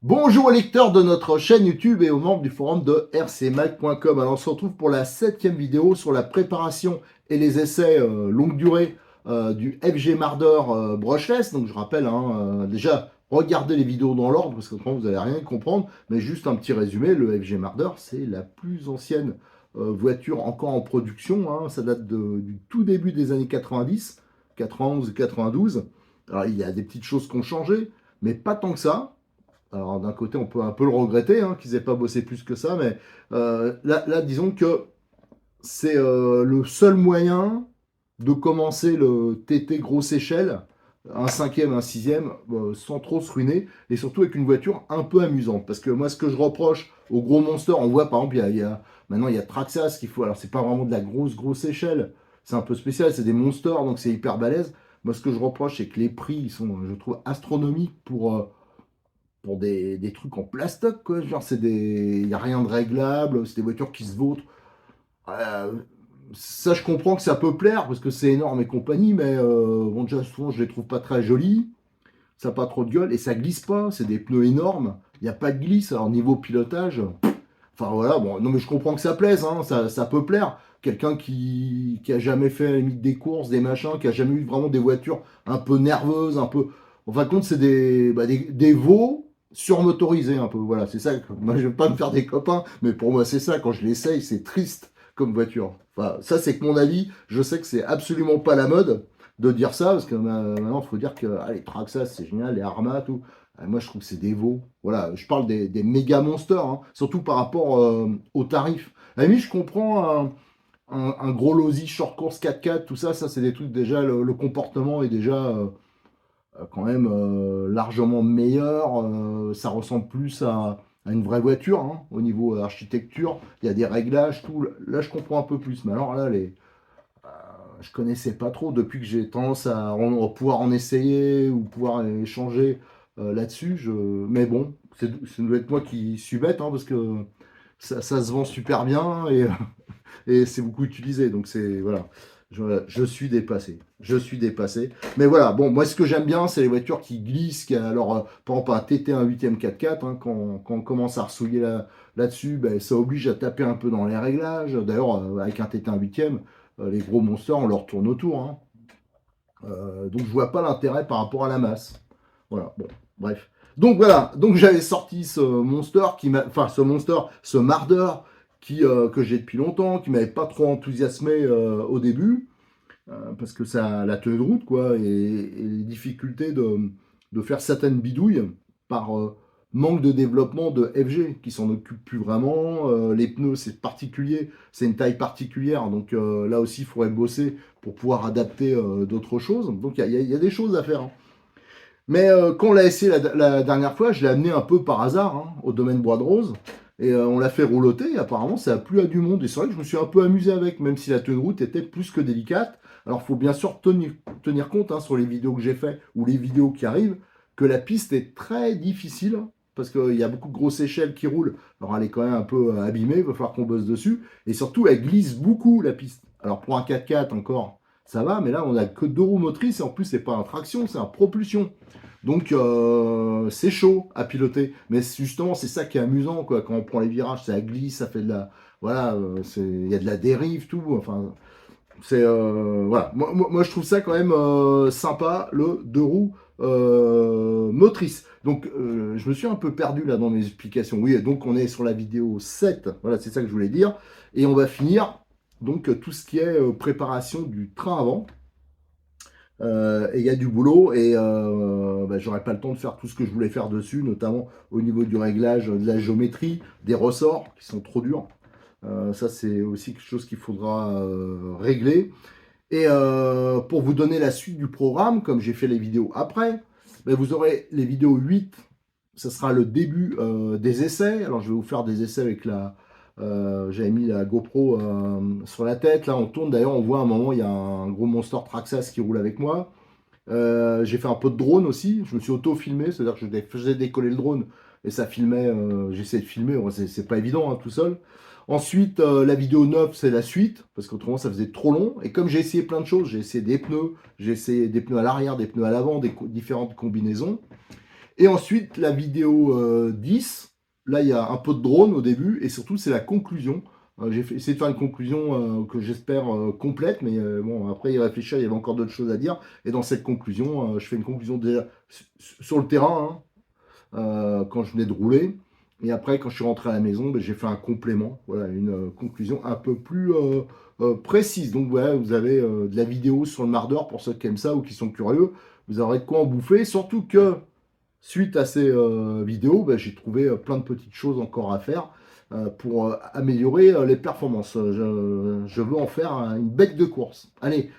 Bonjour aux lecteurs de notre chaîne YouTube et aux membres du forum de rcmac.com. Alors on se retrouve pour la 7e vidéo sur la préparation et les essais longue durée du FG Marder brushless. Donc je rappelle, déjà regardez les vidéos dans l'ordre parce que sinon vous n'allez rien comprendre. Mais juste un petit résumé, le FG Marder c'est la plus ancienne voiture encore en production. Ça date du tout début des années 90, 91 et 92. Alors il y a des petites choses qui ont changé, mais pas tant que ça. Alors d'un côté, on peut un peu le regretter qu'ils aient pas bossé plus que ça, mais là, disons que c'est le seul moyen de commencer le TT grosse échelle, un cinquième, un sixième, sans trop se ruiner, et surtout avec une voiture un peu amusante. Parce que moi, ce que je reproche aux gros monsters, on voit par exemple, maintenant il y a Traxxas qu'il faut, alors c'est pas vraiment de la grosse échelle, c'est un peu spécial, c'est des monsters, donc c'est hyper balèze. Moi, ce que je reproche, c'est que les prix, ils sont, je trouve, astronomiques pour des trucs en plastoc, quoi. Genre, il n'y a rien de réglable, c'est des voitures qui se vautrent. Euh, Ça, je comprends que ça peut plaire parce que c'est énorme et compagnie, mais bon, déjà, souvent, je les trouve pas très jolies. Ça n'a pas trop de gueule et ça glisse pas. C'est des pneus énormes. Il n'y a pas de glisse. Alors, niveau pilotage, enfin voilà, bon, non, mais je comprends que ça plaise, ça peut plaire. Quelqu'un qui a jamais fait à la limite des courses, des machins, qui a jamais eu vraiment des voitures un peu nerveuses, un peu. En fin de compte, c'est des veaux surmotorisés un peu. Voilà, c'est ça. Moi, je vais pas me faire des copains, mais pour moi, c'est ça. Quand je l'essaye, c'est triste comme voiture. Enfin, ça, c'est que mon avis. Je sais que c'est absolument pas la mode de dire ça, parce que maintenant, il faut dire que les Traxxas, c'est génial, les Arma, tout. Moi, je trouve que c'est des veaux. Voilà, je parle des méga monsters, surtout par rapport aux tarifs. À la limite, je comprends un gros Losi short course 4x4, tout ça, c'est des trucs déjà, le comportement est déjà quand même largement meilleur. Ça ressemble plus à une vraie voiture, au niveau architecture. Il y a des réglages, tout. Là, je comprends un peu plus. Mais alors là, je connaissais pas trop depuis que j'ai tendance à pouvoir en essayer ou pouvoir échanger là-dessus. Mais bon, ça doit être moi qui suis bête, parce que ça se vend super bien et c'est beaucoup utilisé. Donc c'est voilà, je suis dépassé. Je suis dépassé. Mais voilà, bon, moi ce que j'aime bien, c'est les voitures qui glissent. Alors, par exemple, un TT, un 8e 4x4, quand on commence à ressouiller là-dessus, ben, ça oblige à taper un peu dans les réglages. D'ailleurs, avec un TT, un 8e, les gros monsters, on leur tourne autour. Donc je vois pas l'intérêt par rapport à la masse. Voilà, bon, bref. Donc voilà, donc j'avais sorti ce monster ce mardeur que j'ai depuis longtemps, qui m'avait pas trop enthousiasmé au début, parce que ça a la tenue de route, quoi, et les difficultés de faire certaines bidouilles par manque de développement de FG, qui s'en occupe plus vraiment. Les pneus, c'est particulier, c'est une taille particulière, donc là aussi, il faudrait bosser pour pouvoir adapter d'autres choses. Donc il y a des choses à faire. Mais quand on l'a essayé la dernière fois, je l'ai amené un peu par hasard au domaine Bois de Rose. Et on l'a fait rouloter, et apparemment ça a plu à du monde. Et c'est vrai que je me suis un peu amusé avec, même si la tenue de route était plus que délicate. Alors il faut bien sûr tenir compte sur les vidéos que j'ai fait ou les vidéos qui arrivent, que la piste est très difficile, parce qu'il y a beaucoup de grosses échelles qui roulent. Alors elle est quand même un peu abîmée, il va falloir qu'on bosse dessus. Et surtout, elle glisse beaucoup la piste. Alors pour un 4x4 encore, ça va, mais là on a que deux roues motrices, et en plus c'est pas un traction, c'est un propulsion. Donc c'est chaud à piloter, mais justement c'est ça qui est amusant quoi. Quand on prend les virages, ça glisse, ça fait de la, voilà, il y a de la dérive tout. Enfin c'est voilà. Moi, je trouve ça quand même sympa le deux roues motrices. Donc je me suis un peu perdu là dans mes explications. Oui, donc on est sur la vidéo 7. Voilà, c'est ça que je voulais dire. Et on va finir donc tout ce qui est préparation du train avant. Et il y a du boulot et j'aurais pas le temps de faire tout ce que je voulais faire dessus, notamment au niveau du réglage de la géométrie, des ressorts qui sont trop durs. Ça, c'est aussi quelque chose qu'il faudra régler. Et pour vous donner la suite du programme, comme j'ai fait les vidéos après, ben, vous aurez les vidéos 8, ce sera le début des essais. Alors je vais vous faire des essais avec j'avais mis la GoPro sur la tête. Là on tourne, d'ailleurs on voit à un moment, il y a un gros monster Traxxas qui roule avec moi. J'ai fait un peu de drone aussi, je me suis auto-filmé, c'est-à-dire que je faisais décoller le drone et ça filmait, j'essayais de filmer, ouais, c'est pas évident tout seul. Ensuite, la vidéo 9, c'est la suite, parce qu'autrement ça faisait trop long. Et comme j'ai essayé plein de choses, j'ai essayé des pneus à l'arrière, des pneus à l'avant, différentes combinaisons. Et ensuite, la vidéo 10, là, il y a un peu de drone au début, et surtout, c'est la conclusion. Essayé de faire une conclusion que j'espère complète, mais bon, après y réfléchir, il y avait encore d'autres choses à dire. Et dans cette conclusion, je fais une conclusion déjà sur le terrain, quand je venais de rouler. Et après, quand je suis rentré à la maison, ben, j'ai fait un complément, voilà, une conclusion un peu plus précise. Donc voilà, vous avez de la vidéo sur le Mardeur pour ceux qui aiment ça ou qui sont curieux. Vous aurez de quoi en bouffer, surtout que suite à ces vidéos, ben, j'ai trouvé plein de petites choses encore à faire pour améliorer les performances. Je veux en faire une bête de course. Allez,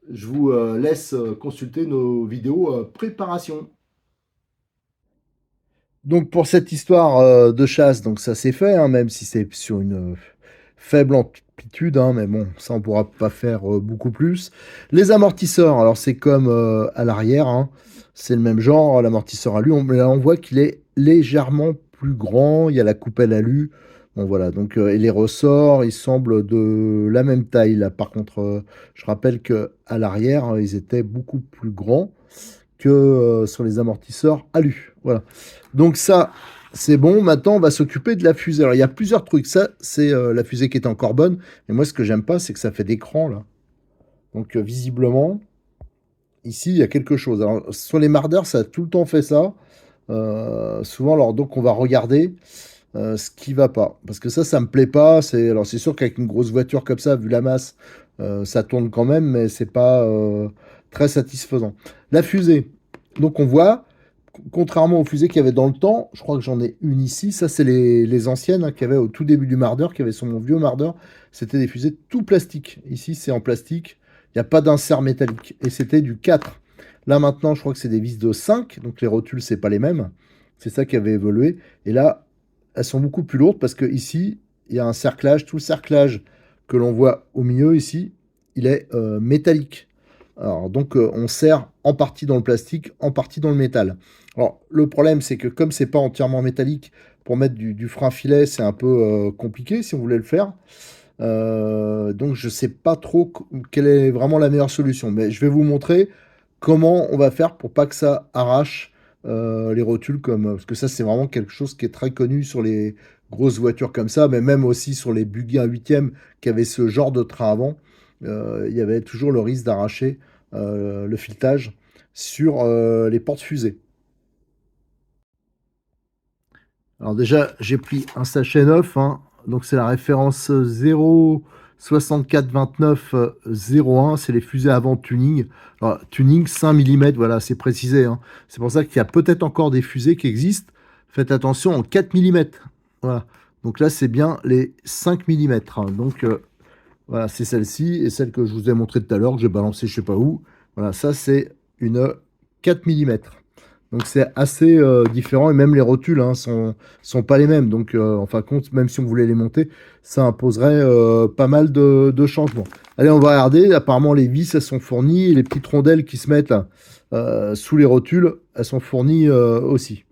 je vous laisse consulter nos vidéos préparation. Donc pour cette histoire de chasse, donc ça s'est fait, hein, même si c'est sur une faible amplitude, hein, mais bon, ça on pourra pas faire beaucoup plus. Les amortisseurs, alors c'est comme à l'arrière, hein, c'est le même genre, l'amortisseur à lui, là on voit qu'il est légèrement plus grand, il y a la coupelle à alu, bon voilà, donc et les ressorts, ils semblent de la même taille là. Par contre, je rappelle que à l'arrière, ils étaient beaucoup plus grands que sur les amortisseurs alu. Voilà. Donc ça, c'est bon. Maintenant, on va s'occuper de la fusée. Alors, il y a plusieurs trucs. Ça, c'est la fusée qui est encore bonne. Mais moi, ce que j'aime pas, c'est que ça fait des crans, là. Donc, visiblement, ici, il y a quelque chose. Alors, sur les mardeurs, ça a tout le temps fait ça. Souvent, alors, donc, on va regarder ce qui va pas. Parce que ça me plaît pas. Alors, c'est sûr qu'avec une grosse voiture comme ça, vu la masse, ça tourne quand même, mais c'est pas très satisfaisant. La fusée. Donc, on voit, contrairement aux fusées qu'il y avait dans le temps, je crois que j'en ai une ici. Ça, c'est les anciennes hein, qu'il y avait au tout début du Mardeur, qu'il y avait sur mon vieux Mardeur. C'était des fusées tout plastique. Ici, c'est en plastique. Il n'y a pas d'insert métallique. Et c'était du 4. Là, maintenant, je crois que c'est des vis de 5. Donc, les rotules, c'est pas les mêmes. C'est ça qui avait évolué. Et là, elles sont beaucoup plus lourdes parce que ici, il y a un cerclage. Tout le cerclage que l'on voit au milieu ici, il est métallique. Alors, donc, on serre en partie dans le plastique, en partie dans le métal. Alors, le problème, c'est que comme c'est pas entièrement métallique, pour mettre du frein filet, c'est un peu compliqué si on voulait le faire. Donc, je sais pas trop quelle est vraiment la meilleure solution. Mais je vais vous montrer comment on va faire pour pas que ça arrache les rotules parce que ça, c'est vraiment quelque chose qui est très connu sur les grosses voitures comme ça, mais même aussi sur les Buggy 1/8 qui avaient ce genre de train avant. Il y avait toujours le risque d'arracher le filetage sur les portes fusées. Alors déjà, j'ai pris un sachet neuf, hein. Donc c'est la référence 0642901, c'est les fusées avant tuning. Alors, tuning 5 mm, voilà, c'est précisé, hein. C'est pour ça qu'il y a peut-être encore des fusées qui existent. Faites attention en 4 mm. Voilà. Donc là, c'est bien les 5 mm, hein. Donc voilà, c'est celle-ci et celle que je vous ai montré tout à l'heure, que j'ai balancée je sais pas où. Voilà, ça c'est une 4 mm. Donc c'est assez différent et même les rotules hein, sont pas les mêmes. Donc en fin de compte, même si on voulait les monter, ça imposerait pas mal de changements. Allez, on va regarder. Apparemment, les vis, elles sont fournies. Et les petites rondelles qui se mettent là, sous les rotules, elles sont fournies aussi.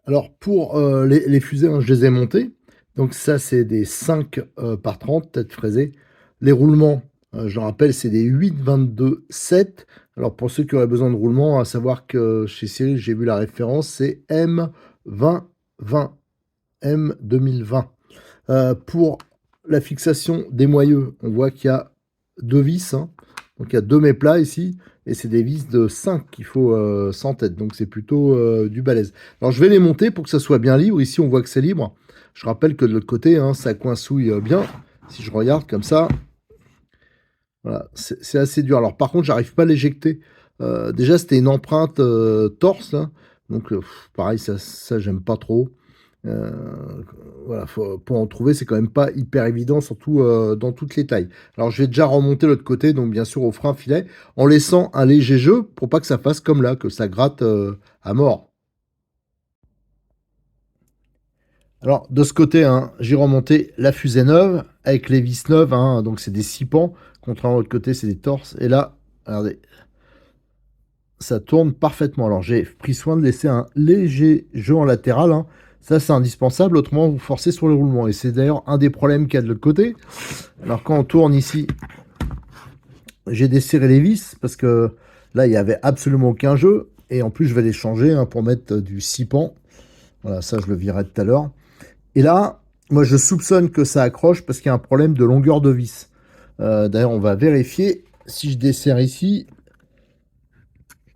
Alors pour les fusées, hein, je les ai montées. Donc ça, c'est des 5 par 30 têtes fraisées. Les roulements, je le rappelle, c'est des 8-22-7. Alors pour ceux qui auraient besoin de roulement, à savoir que chez Cyril, j'ai vu la référence, c'est M2020, M2020. Pour la fixation des moyeux, on voit qu'il y a 2 vis, hein. Donc il y a 2 méplats ici, et c'est des vis de 5 qu'il faut sans tête, donc c'est plutôt du balèze. Alors je vais les monter pour que ça soit bien libre. Ici on voit que c'est libre. Je rappelle que de l'autre côté, hein, ça coincouille bien. Si je regarde comme ça, voilà, c'est assez dur. Alors par contre, j'arrive pas à l'éjecter. Déjà c'était une empreinte torse, là. Donc pareil, ça j'aime pas trop. Euh, voilà, pour en trouver, c'est quand même pas hyper évident, surtout dans toutes les tailles. Alors je vais déjà remonter l'autre côté, donc bien sûr au frein filet, en laissant un léger jeu pour pas que ça fasse comme là, que ça gratte à mort. Alors de ce côté, hein, j'ai remonté la fusée neuve avec les vis neuves, hein, donc c'est des 6 pans, contrairement à l'autre côté, c'est des torses. Et là, regardez, ça tourne parfaitement. Alors j'ai pris soin de laisser un léger jeu en latéral, hein. Ça c'est indispensable, autrement vous forcez sur le roulement. Et c'est d'ailleurs un des problèmes qu'il y a de l'autre côté. Alors quand on tourne ici, j'ai desserré les vis parce que là il n'y avait absolument aucun jeu. Et en plus, je vais les changer hein, pour mettre du 6 pans. Voilà, ça, je le virerai tout à l'heure. Et là, moi, je soupçonne que ça accroche parce qu'il y a un problème de longueur de vis. D'ailleurs, on va vérifier. Si je desserre ici,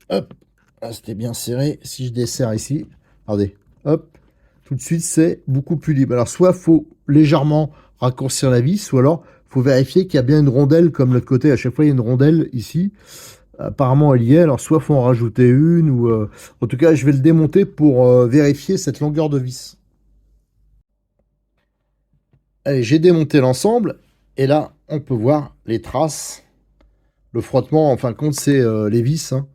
hop, ah, c'était bien serré. Si je desserre ici, regardez, hop, tout de suite, c'est beaucoup plus libre. Alors, soit faut légèrement raccourcir la vis, ou alors faut vérifier qu'il y a bien une rondelle comme l'autre côté. À chaque fois, il y a une rondelle ici. Apparemment, elle y est. Alors, soit faut en rajouter une, ou en tout cas, je vais le démonter pour vérifier cette longueur de vis. Allez, j'ai démonté l'ensemble. Et là, on peut voir les traces. Le frottement, en fin de compte, c'est les vis hein,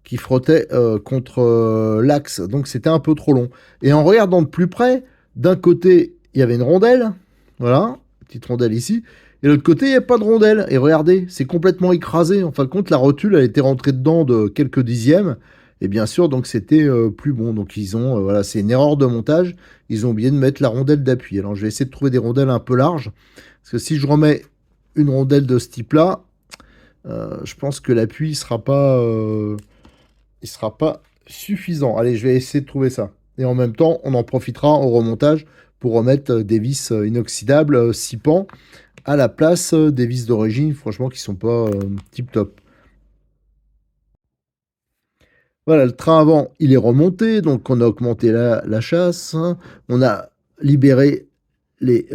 qui frottaient contre l'axe. Donc, c'était un peu trop long. Et en regardant de plus près, d'un côté, il y avait une rondelle. Voilà, petite rondelle ici. Et de l'autre côté, il n'y a pas de rondelle. Et regardez, c'est complètement écrasé. En fin de compte, la rotule, elle était rentrée dedans de quelques dixièmes. Et bien sûr, donc c'était plus bon. Donc ils ont, voilà, c'est une erreur de montage. Ils ont oublié de mettre la rondelle d'appui. Alors je vais essayer de trouver des rondelles un peu larges. Parce que si je remets une rondelle de ce type-là, je pense que l'appui il sera pas suffisant. Allez, je vais essayer de trouver ça. Et en même temps, on en profitera au remontage pour remettre des vis inoxydables 6 pans à la place des vis d'origine, franchement, qui sont pas tip top. Voilà, le train avant, il est remonté, donc on a augmenté la chasse, hein. On a libéré les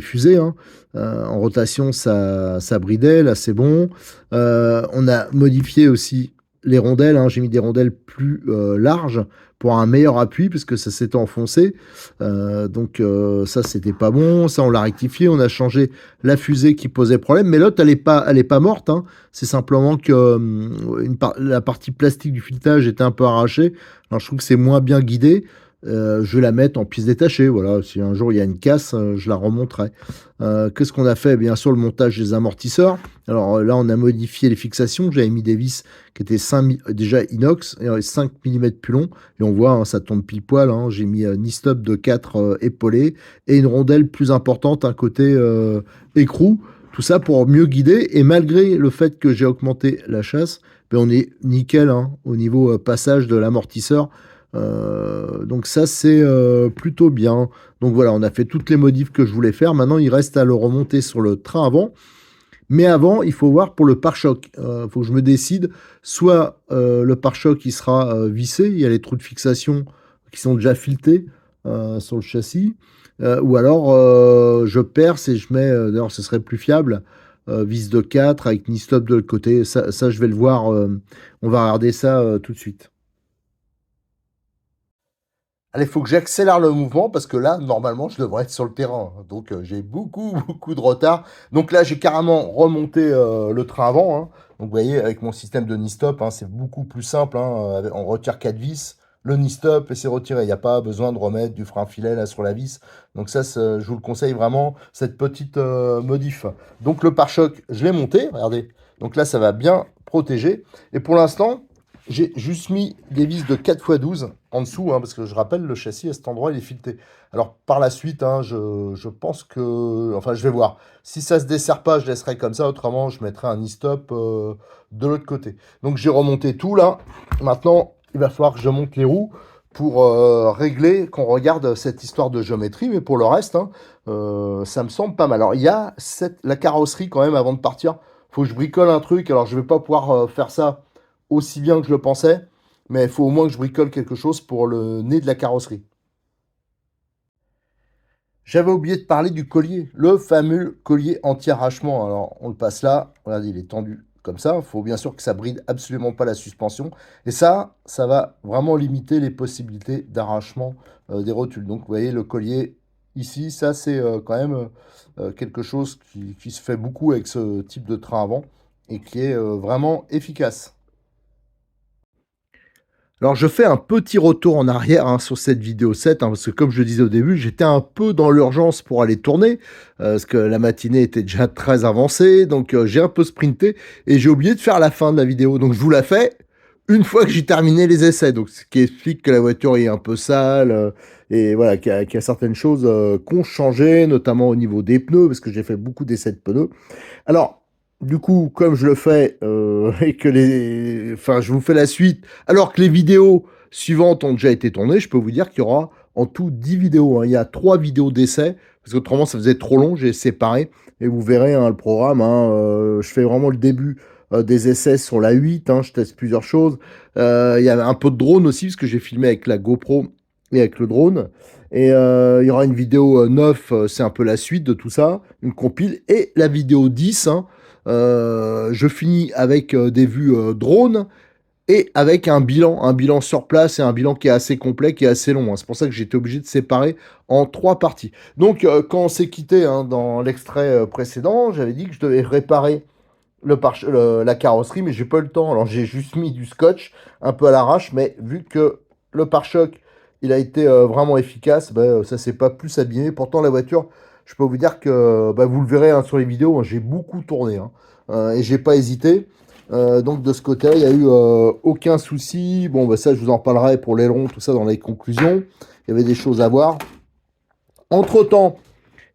fusées hein. En rotation, ça bridait, là c'est bon. On a modifié aussi les rondelles, hein. J'ai mis des rondelles plus larges pour un meilleur appui, puisque ça s'était enfoncé. Donc ça, c'était pas bon. Ça, on l'a rectifié. On a changé la fusée qui posait problème. Mais l'autre, elle est pas morte, hein. C'est simplement que la partie plastique du filetage était un peu arrachée. Alors je trouve que c'est moins bien guidé. Je vais la mettre en pièces détachées. Voilà, si un jour il y a une casse, je la remonterai. Qu'est-ce qu'on a fait? Bien sûr, le montage des amortisseurs. Alors là, on a modifié les fixations. J'avais mis des vis qui étaient déjà inox et 5 mm plus long. Et on voit, hein, ça tombe pile poil. Hein. J'ai mis un e-stop de 4 épaulés et une rondelle plus importante, un côté écrou. Tout ça pour mieux guider. Et malgré le fait que j'ai augmenté la chasse, ben on est nickel hein, au niveau passage de l'amortisseur. Donc ça c'est plutôt bien. Donc voilà, on a fait toutes les modifs que je voulais faire. Maintenant il reste à le remonter sur le train avant. Mais avant, il faut voir pour le pare-choc. Il faut que je me décide. Soit le pare-choc il sera vissé, il y a les trous de fixation qui sont déjà filetés sur le châssis. Ou alors je perce et je mets, d'ailleurs ce serait plus fiable, vis de 4 avec ni stop de l'autre côté. Ça, je vais le voir. On va regarder ça tout de suite. Allez, il faut que j'accélère le mouvement parce que là, normalement, je devrais être sur le terrain. Donc, j'ai beaucoup, beaucoup de retard. Donc là, j'ai carrément remonté le train avant, hein. Donc, vous voyez, avec mon système de knee-stop, hein, c'est beaucoup plus simple, hein. On retire 4 vis, le knee-stop et c'est retiré. Il n'y a pas besoin de remettre du frein filet là sur la vis. Donc ça, je vous le conseille vraiment, cette petite modif. Donc, le pare-choc, je l'ai monté, regardez. Donc là, ça va bien protéger. Et pour l'instant, j'ai juste mis des vis de 4x12 en dessous, hein, parce que je rappelle, le châssis à cet endroit, il est fileté. Alors par la suite, hein, je pense que... Enfin, je vais voir. Si ça se desserre pas, je laisserai comme ça. Autrement, je mettrai un e-stop de l'autre côté. Donc j'ai remonté tout là. Maintenant, il va falloir que je monte les roues pour régler, qu'on regarde cette histoire de géométrie. Mais pour le reste, hein, ça me semble pas mal. Alors il y a la carrosserie quand même avant de partir. Faut que je bricole un truc. Alors je vais pas pouvoir faire ça aussi bien que je le pensais, mais il faut au moins que je bricole quelque chose pour le nez de la carrosserie. J'avais oublié de parler du collier, le fameux collier anti-arrachement. Alors, on le passe là, regardez, il est tendu comme ça. Il faut bien sûr que ça bride absolument pas la suspension. Et ça va vraiment limiter les possibilités d'arrachement des rotules. Donc, vous voyez, le collier ici, ça, c'est quand même quelque chose qui se fait beaucoup avec ce type de train avant et qui est vraiment efficace. Alors je fais un petit retour en arrière hein, sur cette vidéo 7, hein, parce que comme je le disais au début, j'étais un peu dans l'urgence pour aller tourner, parce que la matinée était déjà très avancée, donc j'ai un peu sprinté, et j'ai oublié de faire la fin de la vidéo, donc je vous la fais une fois que j'ai terminé les essais, donc ce qui explique que la voiture est un peu sale, et voilà, qu'il y a certaines choses qui ont changé, notamment au niveau des pneus, parce que j'ai fait beaucoup d'essais de pneus. Alors, Du coup, comme je le fais et que enfin, je vous fais la suite, alors que les vidéos suivantes ont déjà été tournées, je peux vous dire qu'il y aura en tout 10 vidéos, hein. Il y a 3 vidéos d'essai, parce qu'autrement ça faisait trop long, j'ai séparé, et vous verrez hein, le programme, hein, je fais vraiment le début des essais sur la 8, hein, je teste plusieurs choses. Il y a un peu de drone aussi, parce que j'ai filmé avec la GoPro et avec le drone. Et il y aura une vidéo 9, c'est un peu la suite de tout ça, une compile, et la vidéo 10, hein, je finis avec des vues drone et avec un bilan sur place et un bilan qui est assez complet, qui est assez long, hein. C'est pour ça que j'étais obligé de séparer en 3 parties. Donc, quand on s'est quitté hein, dans l'extrait précédent, j'avais dit que je devais réparer la carrosserie, mais j'ai pas eu le temps. Alors, j'ai juste mis du scotch un peu à l'arrache, mais vu que le pare-choc, il a été vraiment efficace, bah, ça s'est pas plus abîmé. Pourtant, la voiture, je peux vous dire que bah, vous le verrez hein, sur les vidéos, hein, j'ai beaucoup tourné hein, et j'ai pas hésité. Donc de ce côté, il n'y a eu aucun souci. Bon, bah, ça, je vous en parlerai pour l'aileron, tout ça dans les conclusions. Il y avait des choses à voir. Entre-temps,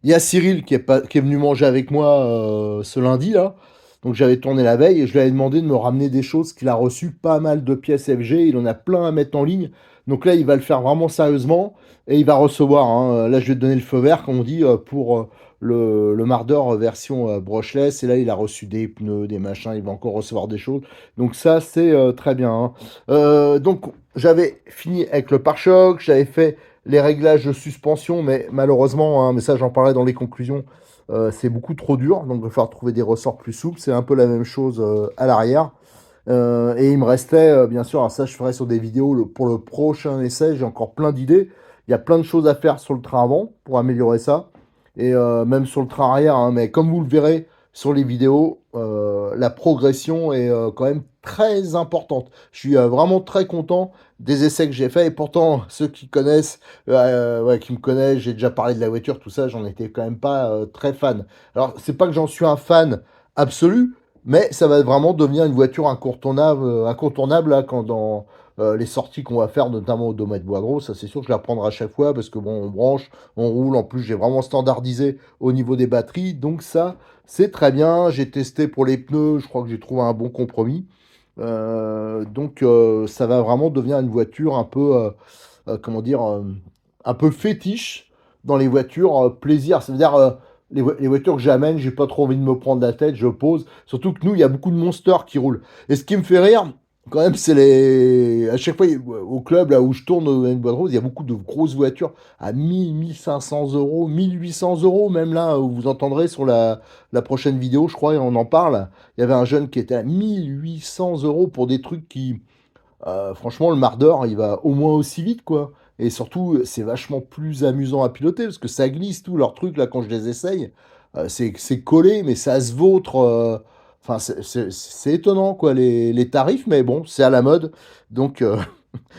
il y a Cyril qui est venu manger avec moi ce lundi, là. Donc j'avais tourné la veille et je lui avais demandé de me ramener des choses qu'il a reçu pas mal de pièces FG. Il en a plein à mettre en ligne. Donc là, il va le faire vraiment sérieusement et il va recevoir, hein. Là, je vais te donner le feu vert, comme on dit, pour le Marder version brushless. Et là, il a reçu des pneus, des machins. Il va encore recevoir des choses. Donc ça, c'est très bien, hein. Donc j'avais fini avec le pare-choc. J'avais fait les réglages de suspension, mais malheureusement, hein, mais ça j'en parlais dans les conclusions, c'est beaucoup trop dur, donc il va falloir trouver des ressorts plus souples. C'est un peu la même chose à l'arrière. Et il me restait, bien sûr, alors ça je ferai sur des vidéos pour le prochain essai, j'ai encore plein d'idées. Il y a plein de choses à faire sur le train avant pour améliorer ça, et même sur le train arrière, hein, mais comme vous le verrez sur les vidéos, la progression est quand même très importante. Je suis vraiment très content des essais que j'ai faits, et pourtant, ceux qui connaissent, ouais, qui me connaissent, j'ai déjà parlé de la voiture, tout ça, j'en étais quand même pas très fan. Alors, c'est pas que j'en suis un fan absolu, mais ça va vraiment devenir une voiture incontournable, incontournable là, quand dans les sorties qu'on va faire, notamment au Domaine Bois-Gros, ça c'est sûr que je la prendrai à chaque fois parce que bon, on branche, on roule. En plus, j'ai vraiment standardisé au niveau des batteries, donc ça, c'est très bien. J'ai testé pour les pneus, je crois que j'ai trouvé un bon compromis. Donc, ça va vraiment devenir une voiture un peu, comment dire, un peu fétiche dans les voitures plaisir. Ça veut dire les voitures que j'amène, j'ai pas trop envie de me prendre la tête, je pose. Surtout que nous, il y a beaucoup de monsters qui roulent. Et ce qui me fait rire, quand même, c'est les. À chaque fois, au club là où je tourne au Bois de Rose, il y a beaucoup de grosses voitures à 1000, 1500 euros, 1800 euros, même là où vous entendrez sur la prochaine vidéo, je crois, et on en parle. Il y avait un jeune qui était à 1800 euros pour des trucs qui. Franchement, le Marder, il va au moins aussi vite, quoi. Et surtout, c'est vachement plus amusant à piloter parce que ça glisse tout leur truc là quand je les essaye. C'est collé, mais ça se vautre. Enfin, c'est étonnant, quoi, les tarifs, mais bon, c'est à la mode. Donc,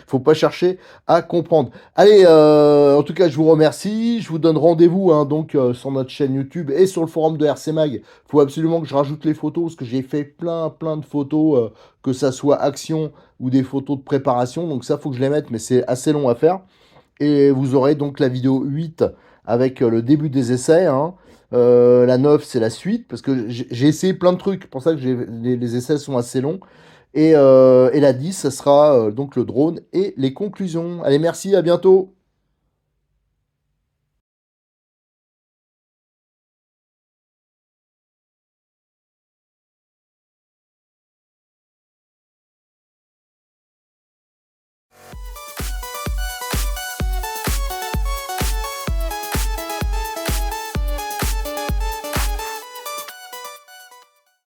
faut pas chercher à comprendre. Allez, en tout cas, je vous remercie. Je vous donne rendez-vous hein, donc sur notre chaîne YouTube et sur le forum de RC Mag. Faut absolument que je rajoute les photos parce que j'ai fait plein de photos, que ça soit action ou des photos de préparation. Donc ça, faut que je les mette, mais c'est assez long à faire. Et vous aurez donc la vidéo 8 avec le début des essais, hein. La 9, c'est la suite, parce que j'ai essayé plein de trucs. C'est pour ça que les essais sont assez longs. Et la 10, ça sera donc le drone et les conclusions. Allez, merci, à bientôt.